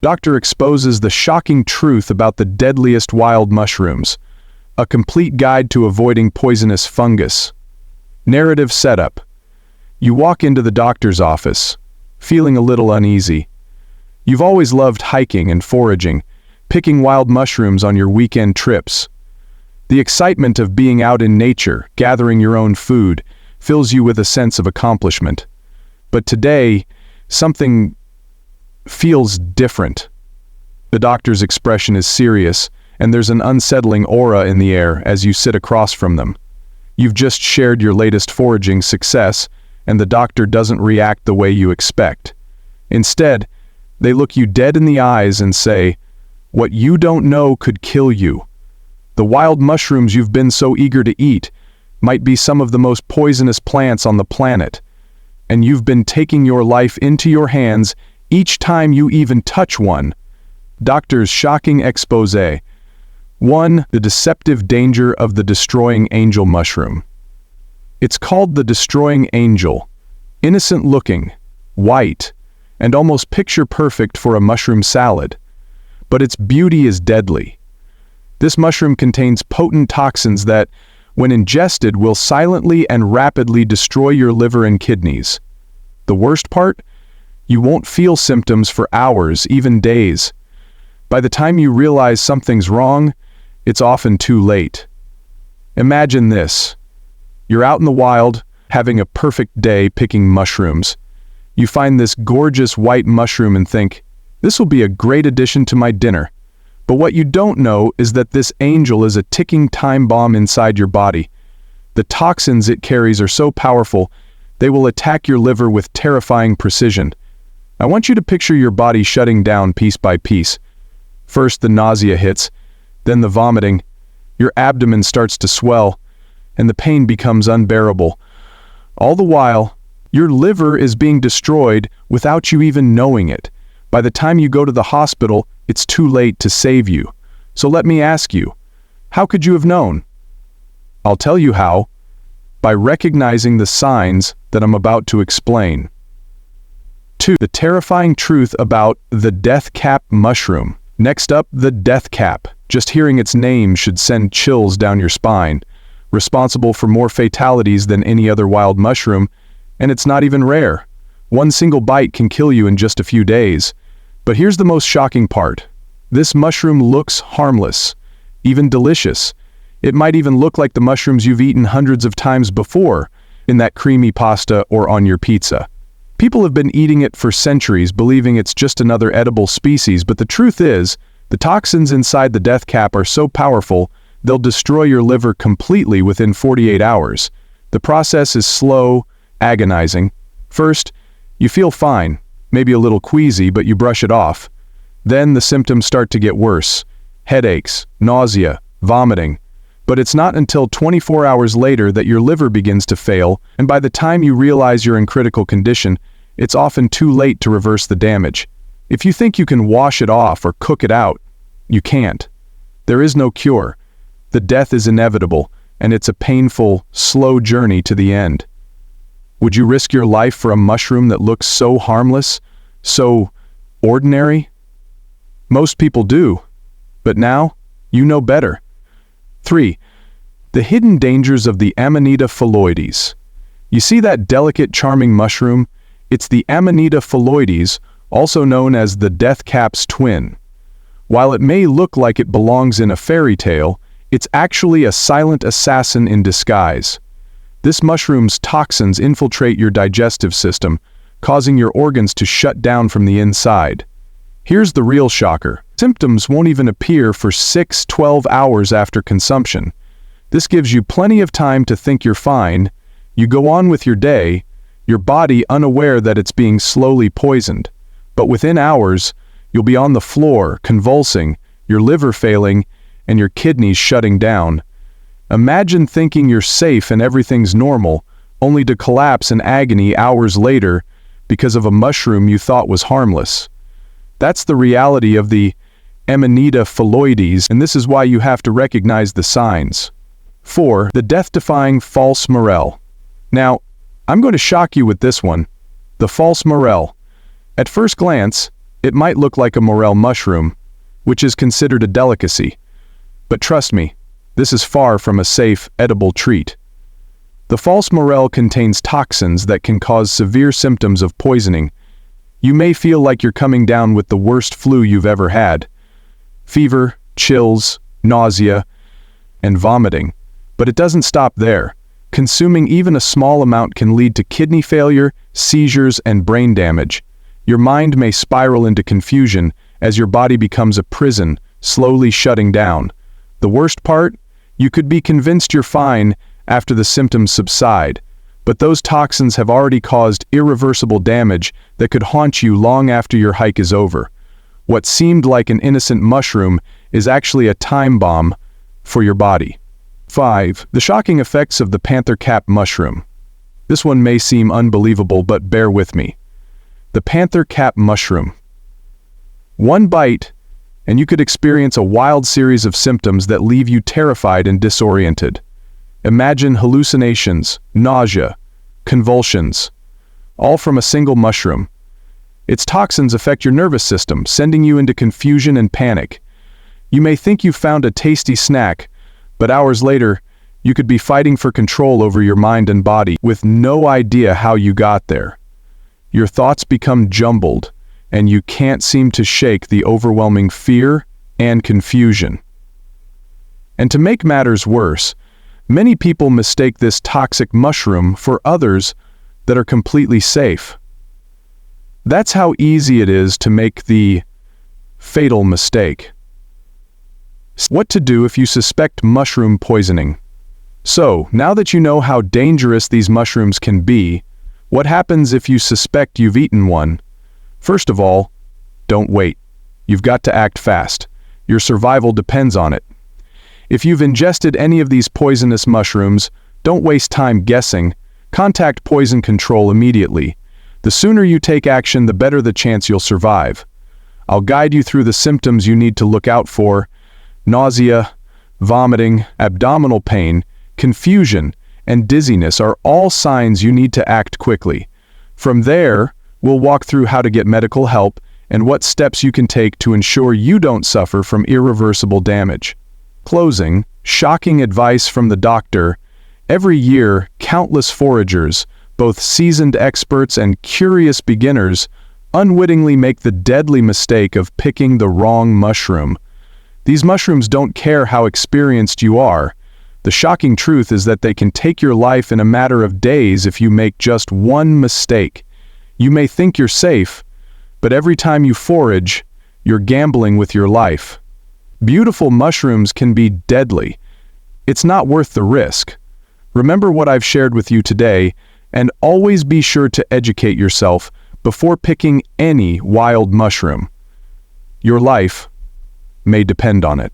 Doctor exposes the shocking truth about the deadliest wild mushrooms. A complete guide to avoiding poisonous fungus. Narrative setup. You walk into the doctor's office, feeling a little uneasy. You've always loved hiking and foraging, picking wild mushrooms on your weekend trips. The excitement of being out in nature, gathering your own food, fills you with a sense of accomplishment. But today, something feels different. The doctor's expression is serious, and there's an unsettling aura in the air as you sit across from them. You've just shared your latest foraging success, and the doctor doesn't react the way you expect. Instead, they look you dead in the eyes and say, "What you don't know could kill you. The wild mushrooms you've been so eager to eat might be some of the most poisonous plants on the planet, and you've been taking your life into your hands each time you even touch one." Doctor's shocking expose. 1. The deceptive danger of the destroying angel mushroom. It's called the destroying angel. Innocent-looking, white, and almost picture-perfect for a mushroom salad. But its beauty is deadly. This mushroom contains potent toxins that, when ingested, will silently and rapidly destroy your liver and kidneys. The worst part? You won't feel symptoms for hours, even days. By the time you realize something's wrong, it's often too late. Imagine this. You're out in the wild, having a perfect day picking mushrooms. You find this gorgeous white mushroom and think, "This will be a great addition to my dinner." But what you don't know is that this angel is a ticking time bomb inside your body. The toxins it carries are so powerful, they will attack your liver with terrifying precision. I want you to picture your body shutting down piece by piece. First the nausea hits, then the vomiting. Your abdomen starts to swell, and the pain becomes unbearable. All the while, your liver is being destroyed without you even knowing it. By the time you go to the hospital, it's too late to save you. So let me ask you, how could you have known? I'll tell you how, by recognizing the signs that I'm about to explain. 2. The terrifying truth about the death cap mushroom. Next up, the death cap. Just hearing its name should send chills down your spine. Responsible for more fatalities than any other wild mushroom, and it's not even rare. One single bite can kill you in just a few days. But here's the most shocking part. This mushroom looks harmless, even delicious. It might even look like the mushrooms you've eaten hundreds of times before, in that creamy pasta or on your pizza. People have been eating it for centuries, believing it's just another edible species, but the truth is, the toxins inside the death cap are so powerful, they'll destroy your liver completely within 48 hours. The process is slow, agonizing. First, you feel fine, maybe a little queasy, but you brush it off. Then the symptoms start to get worse. Headaches, nausea, vomiting. But it's not until 24 hours later that your liver begins to fail, and by the time you realize you're in critical condition, it's often too late to reverse the damage. If you think you can wash it off or cook it out, you can't. There is no cure. The death is inevitable, and it's a painful, slow journey to the end. Would you risk your life for a mushroom that looks so harmless, so ordinary? Most people do, but now you know better. 3. The hidden dangers of the Amanita phalloides. You see that delicate, charming mushroom? It's the Amanita phalloides, also known as the death cap's twin. While it may look like it belongs in a fairy tale, it's actually a silent assassin in disguise. This mushroom's toxins infiltrate your digestive system, causing your organs to shut down from the inside. Here's the real shocker. Symptoms won't even appear for 6-12 hours after consumption. This gives you plenty of time to think you're fine. You go on with your day, your body unaware that it's being slowly poisoned. But within hours, you'll be on the floor, convulsing, your liver failing, and your kidneys shutting down. Imagine thinking you're safe and everything's normal, only to collapse in agony hours later because of a mushroom you thought was harmless. That's the reality of the Amanita phalloides, and this is why you have to recognize the signs. 4. The death-defying false Morel. Now, I'm going to shock you with this one. The false Morel. At first glance, It might look like a morel mushroom, which is considered a delicacy. But trust me, this is far from a safe, edible treat. The false morel contains toxins that can cause severe symptoms of poisoning. You may feel like you're coming down with the worst flu you've ever had. Fever, chills, nausea, and vomiting. But it doesn't stop there. Consuming even a small amount can lead to kidney failure, seizures, and brain damage. Your mind may spiral into confusion as your body becomes a prison, slowly shutting down. The worst part? You could be convinced you're fine after the symptoms subside, but those toxins have already caused irreversible damage that could haunt you long after your hike is over. What seemed like an innocent mushroom is actually a time bomb for your body. 5. The shocking effects of the Panther Cap mushroom. This one may seem unbelievable, but bear with me. The Panther Cap mushroom. One bite, and you could experience a wild series of symptoms that leave you terrified and disoriented. Imagine hallucinations, nausea, convulsions, all from a single mushroom. Its toxins affect your nervous system, sending you into confusion and panic. You may think you've found a tasty snack, but hours later, you could be fighting for control over your mind and body with no idea how you got there. Your thoughts become jumbled, and you can't seem to shake the overwhelming fear and confusion. And to make matters worse, many people mistake this toxic mushroom for others that are completely safe. That's how easy it is to make the fatal mistake. What to do if you suspect mushroom poisoning? So, now that you know how dangerous these mushrooms can be, what happens if you suspect you've eaten one? First of all, don't wait. You've got to act fast. Your survival depends on it. If you've ingested any of these poisonous mushrooms, don't waste time guessing. Contact poison control immediately. The sooner you take action, the better the chance you'll survive. I'll guide you through the symptoms you need to look out for. Nausea, vomiting, abdominal pain, confusion, and dizziness are all signs you need to act quickly. From there, we'll walk through how to get medical help and what steps you can take to ensure you don't suffer from irreversible damage. Closing, shocking advice from the doctor. Every year, countless foragers, both seasoned experts and curious beginners, unwittingly make the deadly mistake of picking the wrong mushroom. These mushrooms don't care how experienced you are. The shocking truth is that they can take your life in a matter of days if you make just one mistake. You may think you're safe, but every time you forage, you're gambling with your life. Beautiful mushrooms can be deadly. It's not worth the risk. Remember what I've shared with you today, and always be sure to educate yourself before picking any wild mushroom. Your life may depend on it.